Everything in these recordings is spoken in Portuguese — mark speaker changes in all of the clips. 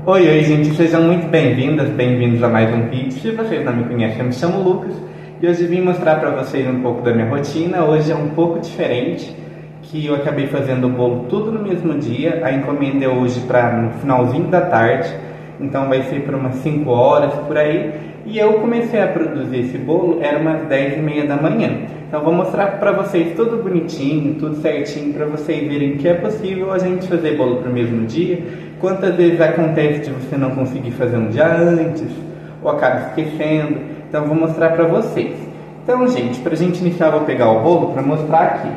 Speaker 1: Oi, gente, sejam muito bem-vindas, bem-vindos a mais um vídeo. Se vocês não me conhecem, eu me chamo Lucas e hoje vim mostrar para vocês um pouco da minha rotina. Hoje é um pouco diferente, que eu acabei fazendo o bolo tudo no mesmo dia. A encomenda é hoje para no finalzinho da tarde, então vai ser por umas 5 horas por aí. E eu comecei a produzir esse bolo, era umas 10h30 da manhã. Então vou mostrar para vocês tudo bonitinho, tudo certinho, para vocês verem que é possível a gente fazer bolo para o mesmo dia. Quantas vezes acontece de você não conseguir fazer um dia antes, ou acaba esquecendo. Então vou mostrar para vocês. Então, gente, para a gente iniciar, eu vou pegar o bolo para mostrar aqui.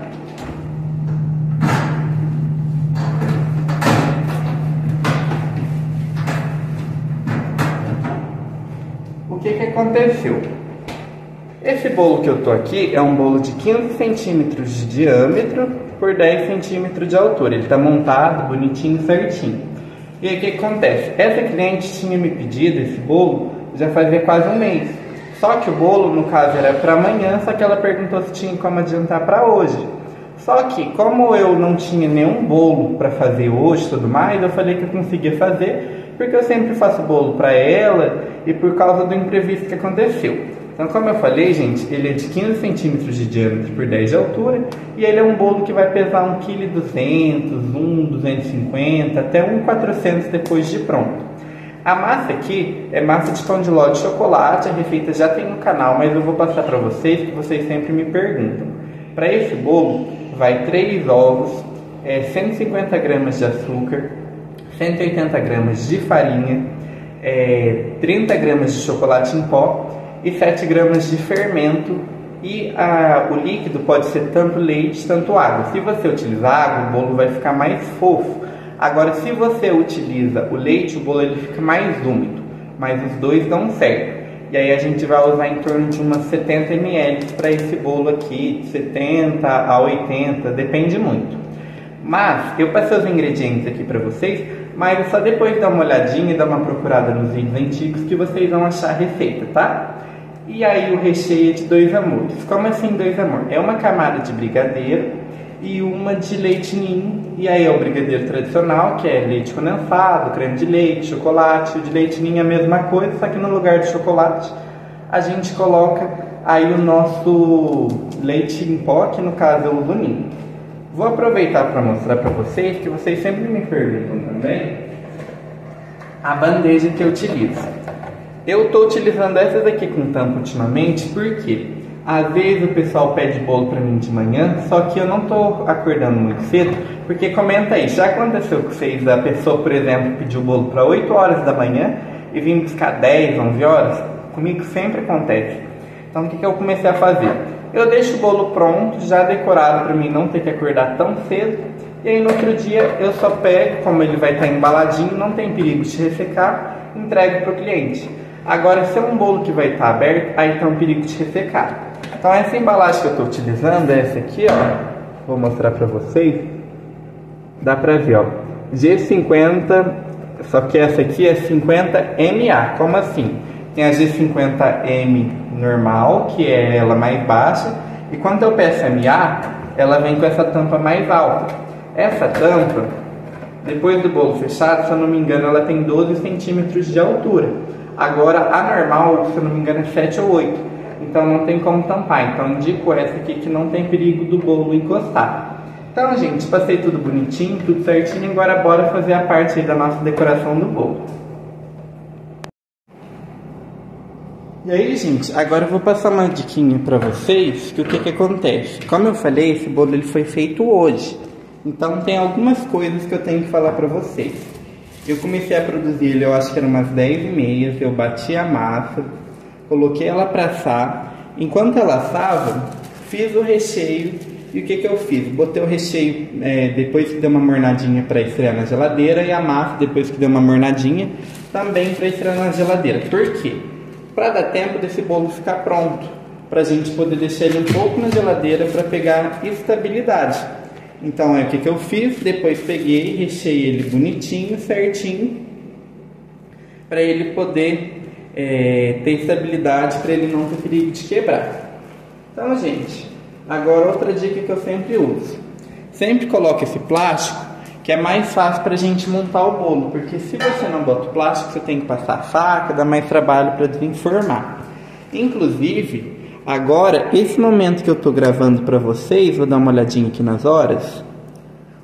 Speaker 1: O que aconteceu? Esse bolo que eu tô aqui é um bolo de 15 centímetros de diâmetro por 10 centímetros de altura. Ele está montado bonitinho, certinho. E aí o que acontece? Essa cliente tinha me pedido esse bolo já fazia quase um mês. Só que o bolo, no caso, era para amanhã, só que ela perguntou se tinha como adiantar para hoje. Só que, como eu não tinha nenhum bolo para fazer hoje e tudo mais, eu falei que eu conseguia fazer, porque eu sempre faço bolo para ela e por causa do imprevisto que aconteceu. Então, como eu falei, gente, ele é de 15 centímetros de diâmetro por 10 de altura e ele é um bolo que vai pesar 1,2 kg, 250 até 1,400 depois de pronto. A massa aqui é massa de pão de ló de chocolate, a receita já tem no canal, mas eu vou passar para vocês, que vocês sempre me perguntam. Para esse bolo, vai 3 ovos, 150 gramas de açúcar, 180 gramas de farinha, 30 gramas de chocolate em pó e 7 gramas de fermento. E o líquido pode ser tanto leite, tanto água. Se você utilizar água, o bolo vai ficar mais fofo. Agora, se você utiliza o leite, o bolo ele fica mais úmido. Mas os dois dão certo. E aí a gente vai usar em torno de umas 70 ml para esse bolo aqui, de 70 a 80, depende muito. Mas eu passei os ingredientes aqui para vocês, mas só depois de dar uma olhadinha e dar uma procurada nos vídeos antigos que vocês vão achar a receita, tá? E aí o recheio é de 2 amores. Como assim 2 amores? É uma camada de brigadeiro e uma de leite ninho. E aí é o brigadeiro tradicional, que é leite condensado, creme de leite, chocolate. O de leite ninho é a mesma coisa, só que no lugar de chocolate a gente coloca aí o nosso leite em pó, que no caso eu uso ninho. Vou aproveitar para mostrar para vocês, que vocês sempre me perguntam também, a bandeja que eu utilizo. Eu estou utilizando essas aqui com tampa ultimamente, porque às vezes o pessoal pede bolo para mim de manhã, só que eu não estou acordando muito cedo, porque comenta aí, já aconteceu com vocês, a pessoa, por exemplo, pediu o bolo para 8 horas da manhã e vim buscar 10, 11 horas? Comigo sempre acontece. Então o que eu comecei a fazer? Eu deixo o bolo pronto, já decorado, para mim não ter que acordar tão cedo, e aí no outro dia eu só pego, como ele vai estar embaladinho, não tem perigo de ressecar, entrego para o cliente. Agora, se é um bolo que vai estar aberto, aí tem um perigo de ressecar. Então essa embalagem que eu estou utilizando é essa aqui, ó. Vou mostrar para vocês. Dá para ver, ó. G50, só que essa aqui é 50MA. Como assim? Tem a G50M normal, que é ela mais baixa. E quando eu peço MA, ela vem com essa tampa mais alta. Essa tampa, depois do bolo fechado, se eu não me engano, ela tem 12 centímetros de altura. Agora, a normal, se eu não me engano, é 7 ou 8. Então, não tem como tampar. Então, indico essa aqui que não tem perigo do bolo encostar. Então, gente, passei tudo bonitinho, tudo certinho. Agora, bora fazer a parte aí da nossa decoração do bolo. E aí, gente, agora eu vou passar uma diquinha pra vocês, que o que acontece? Como eu falei, esse bolo ele foi feito hoje. Então, tem algumas coisas que eu tenho que falar pra vocês. Eu comecei a produzir ele, eu acho que era umas 10h30, eu bati a massa, coloquei ela para assar. Enquanto ela assava, fiz o recheio. E o que eu fiz? Botei o recheio depois que deu uma mornadinha para esfriar na geladeira, e a massa depois que deu uma mornadinha também para esfriar na geladeira. Por quê? Para dar tempo desse bolo ficar pronto, para a gente poder deixar ele um pouco na geladeira para pegar estabilidade. Então, o que eu fiz? Depois peguei e recheei ele bonitinho, certinho, para ele poder ter estabilidade, para ele não ter perigo de quebrar. Então, gente, agora outra dica que eu sempre uso. Sempre coloque esse plástico que é mais fácil pra gente montar o bolo, porque se você não bota o plástico, você tem que passar a faca, dá mais trabalho para desenformar. Inclusive, agora, esse momento que eu tô gravando pra vocês, vou dar uma olhadinha aqui nas horas,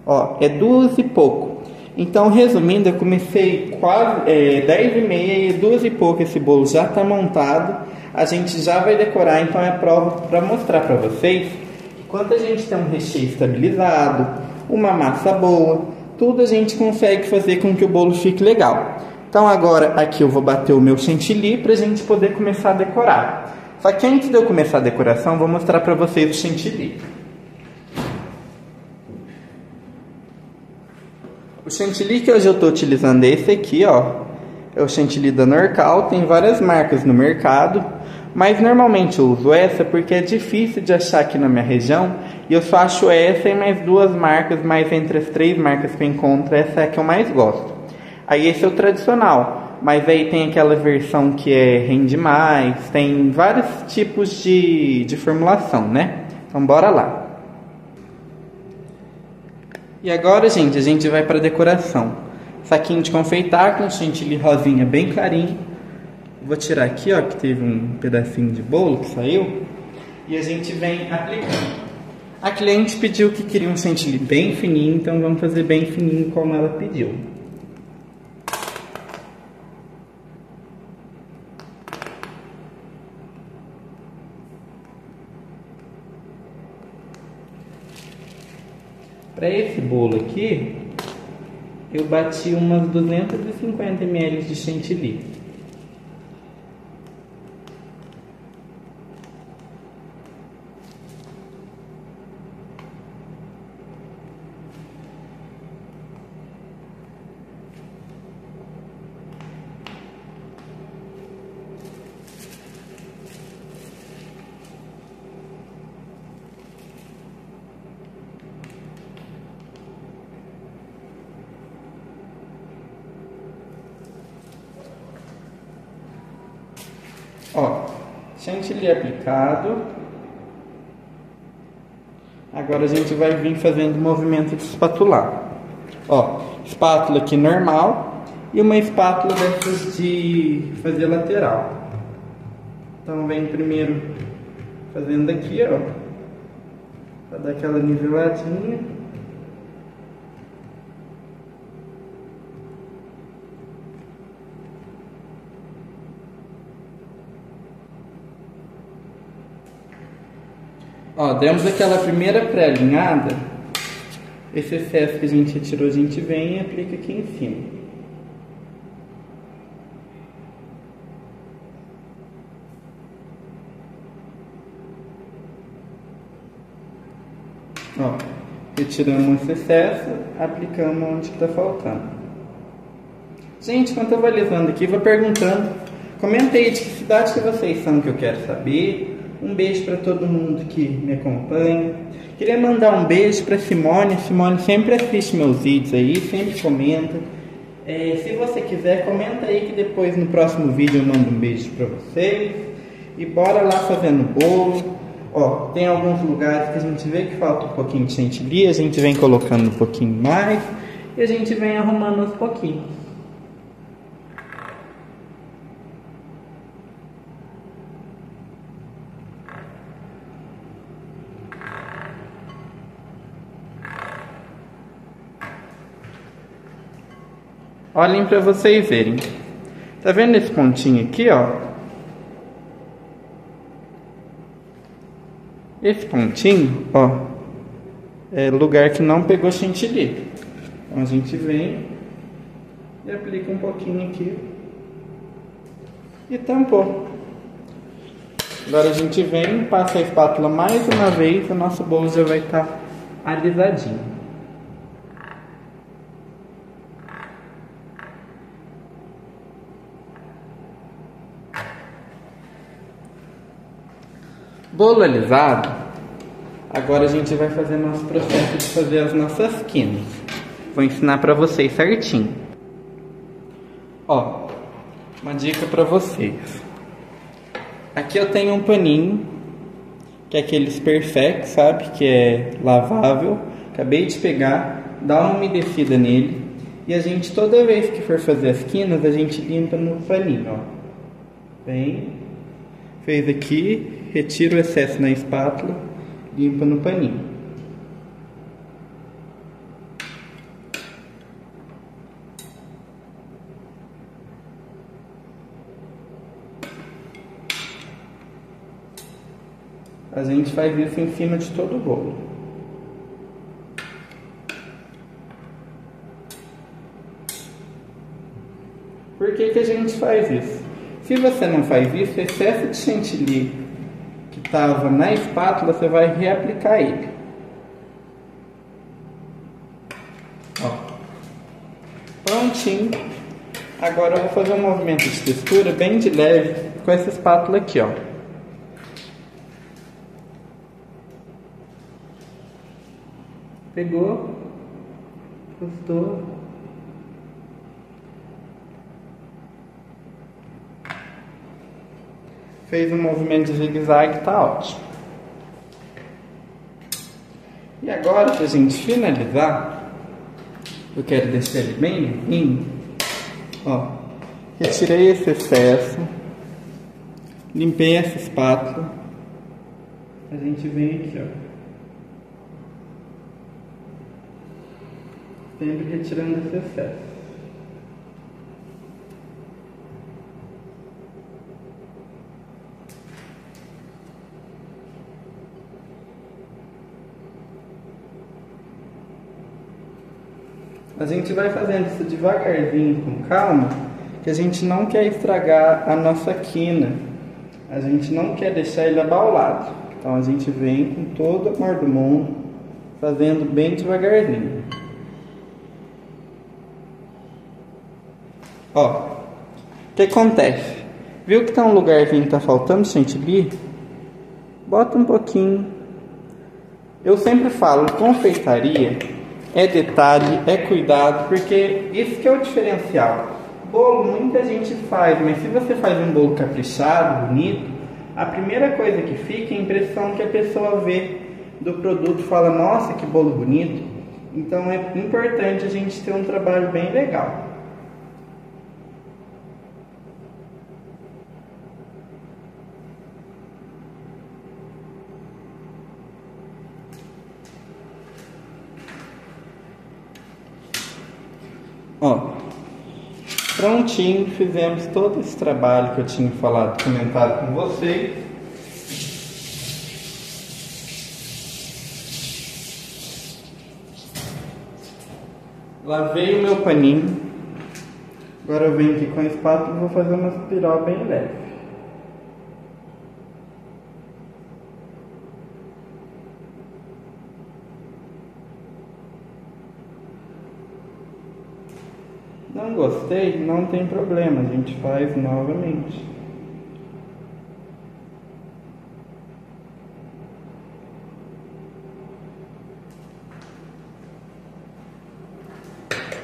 Speaker 1: ó, é 2 e pouco. Então, resumindo, eu comecei quase 10h30 e 2 e pouco esse bolo já tá montado. A gente já vai decorar, então é prova para mostrar para vocês que quando a gente tem um recheio estabilizado, uma massa boa, tudo a gente consegue fazer com que o bolo fique legal. Então agora aqui eu vou bater o meu chantilly para a gente poder começar a decorar. Só que antes de eu começar a decoração, vou mostrar para vocês o chantilly. O chantilly que hoje eu estou utilizando é esse aqui, ó. É o chantilly da Norcal, tem várias marcas no mercado, mas normalmente eu uso essa porque é difícil de achar aqui na minha região e eu só acho essa e mais 2 marcas, mas entre as 3 marcas que eu encontro, essa é a que eu mais gosto. Aí esse é o tradicional, mas aí tem aquela versão que rende mais, tem vários tipos de formulação, né? Então bora lá. E agora, gente, a gente vai para a decoração. Saquinho de confeitar com chantilly rosinha bem clarinho. Vou tirar aqui, ó, que teve um pedacinho de bolo que saiu. E a gente vem aplicando. A cliente pediu que queria um chantilly bem fininho, então vamos fazer bem fininho como ela pediu. Para esse bolo aqui, eu bati umas 250 ml de chantilly. Ó, chantilly aplicado. Agora a gente vai vir fazendo o movimento de espatular. Ó, espátula aqui normal e uma espátula dessas de fazer lateral. Então vem primeiro fazendo aqui, ó, para dar aquela niveladinha. Ó, demos aquela primeira pré-alinhada. Esse excesso que a gente retirou, a gente vem e aplica aqui em cima. Ó, retiramos esse excesso, aplicamos onde está faltando. Gente, enquanto eu vou alisando aqui, vou perguntando. Comenta aí de que cidade que vocês são, que eu quero saber. Um beijo para todo mundo que me acompanha. Queria mandar um beijo para Simone. Simone sempre assiste meus vídeos aí, sempre comenta. Se você quiser, comenta aí que depois no próximo vídeo eu mando um beijo para vocês. E bora lá fazendo bolo. Ó, tem alguns lugares que a gente vê que falta um pouquinho de chantilly, a gente vem colocando um pouquinho mais e a gente vem arrumando aos pouquinhos. Olhem para vocês verem. Tá vendo esse pontinho aqui, ó? Esse pontinho, ó, é lugar que não pegou chantilly. Então a gente vem e aplica um pouquinho aqui e tampou. Agora a gente vem, passa a espátula mais uma vez, o nosso bolo já vai estar alisadinho. Bolo alisado, agora a gente vai fazer nosso processo de fazer as nossas quinas. Vou ensinar para vocês certinho. Ó, uma dica para vocês. Aqui eu tenho um paninho, que é aqueles Perfect, sabe? Que é lavável. Acabei de pegar. dá uma umedecida nele e a gente, toda vez que for fazer as quinas, a gente limpa no paninho, ó. Vem, fez aqui, retira o excesso na espátula, limpa no paninho. A gente faz isso em cima de todo o bolo. Por que a gente faz isso? Se você não faz isso, o excesso de chantilly que estava na espátula, você vai reaplicar ele. Ó. Prontinho. Agora eu vou fazer um movimento de textura bem de leve com essa espátula aqui, ó. Pegou, gostou. Fez um movimento de zigue-zague, tá ótimo. E agora, pra gente finalizar, eu quero deixar ele bem limpinho. Ó, retirei esse excesso, limpei essa espátula. A gente vem aqui, ó. Sempre retirando esse excesso. A gente vai fazendo isso devagarzinho, com calma, que a gente não quer estragar a nossa quina. A gente não quer deixar ele abaulado. Então a gente vem com todo o amor do mundo, fazendo bem devagarzinho. Ó, o que acontece? Viu que tá um lugarzinho que tá faltando chantilly? Bota um pouquinho. Eu sempre falo, confeitaria é detalhe, é cuidado, porque isso que é o diferencial. Bolo muita gente faz, mas se você faz um bolo caprichado, bonito, a primeira coisa que fica é a impressão que a pessoa vê do produto e fala, nossa, que bolo bonito. Então é importante a gente ter um trabalho bem legal. Ó, prontinho, fizemos todo esse trabalho que eu tinha falado, comentado com vocês. Lavei o meu paninho. Agora eu venho aqui com a espátula e vou fazer uma espiral bem leve. Não gostei? Não tem problema, a gente faz novamente.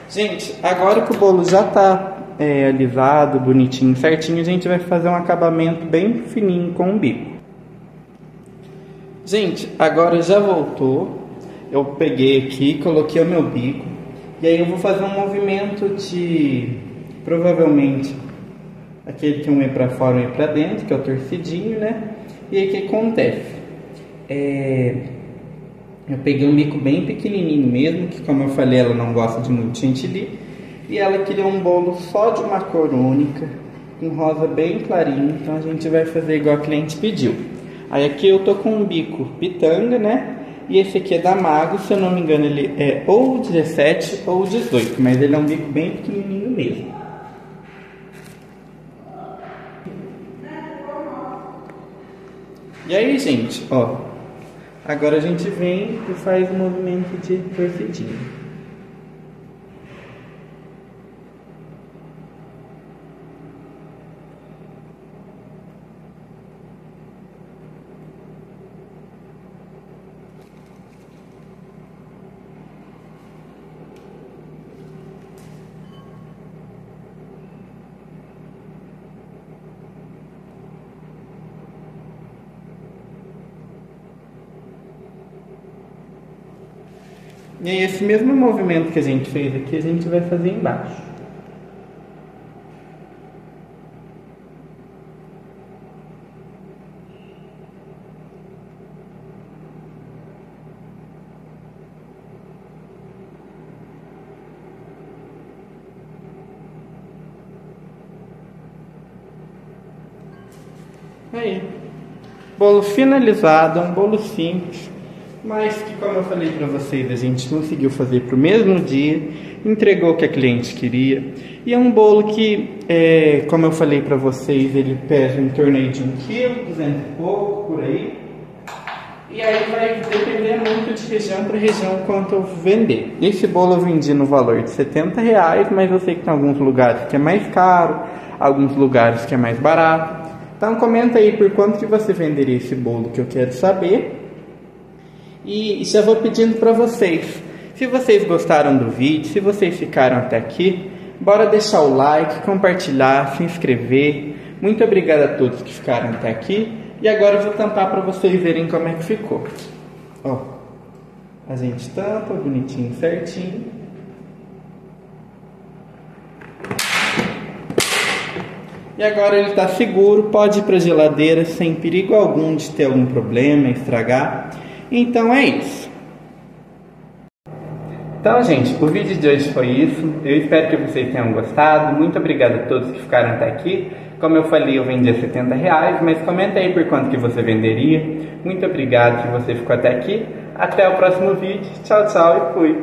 Speaker 1: Gente, agora que o bolo já está alisado, bonitinho, certinho, a gente vai fazer um acabamento bem fininho com o bico. Gente, agora já voltou. Eu peguei aqui, coloquei o meu bico. E aí eu vou fazer um movimento de, provavelmente, aquele que um é para fora e um é para dentro, que é o torcidinho, né? E aí o que acontece? Eu peguei um bico bem pequenininho mesmo, que como eu falei, ela não gosta de muito chantilly. E ela queria um bolo só de uma cor única, com rosa bem clarinho, então a gente vai fazer igual a cliente pediu. Aí aqui eu tô com um bico pitanga, né? E esse aqui é da Mago, se eu não me engano ele é ou 17 ou 18, mas ele é um bico bem pequenininho mesmo. E aí, gente, ó, agora a gente vem e faz o movimento de torcidinho. E aí esse mesmo movimento que a gente fez aqui, a gente vai fazer embaixo. Aí, bolo finalizado, um bolo simples, mas que, como eu falei para vocês, a gente conseguiu fazer para o mesmo dia, entregou o que a cliente queria, e é um bolo que, como eu falei para vocês, ele pesa em torno aí de 1 kg, 200 e pouco, por aí, e aí vai depender muito de região para região quanto eu vender. Esse bolo eu vendi no valor de R$70, mas eu sei que tem alguns lugares que é mais caro, alguns lugares que é mais barato. Então comenta aí por quanto que você venderia esse bolo, que eu quero saber. E já vou pedindo para vocês, se vocês gostaram do vídeo, se vocês ficaram até aqui, bora deixar o like, compartilhar, se inscrever. Muito obrigado a todos que ficaram até aqui. E agora eu vou tampar para vocês verem como é que ficou. Ó, a gente tampa bonitinho, certinho. E agora ele está seguro, pode ir para a geladeira sem perigo algum de ter algum problema, estragar. Então é isso. Então, gente, o vídeo de hoje foi isso. Eu espero que vocês tenham gostado. Muito obrigado a todos que ficaram até aqui. Como eu falei, eu vendi a R$70, mas comenta aí por quanto que você venderia. Muito obrigado que você ficou até aqui. Até o próximo vídeo. Tchau, tchau e fui.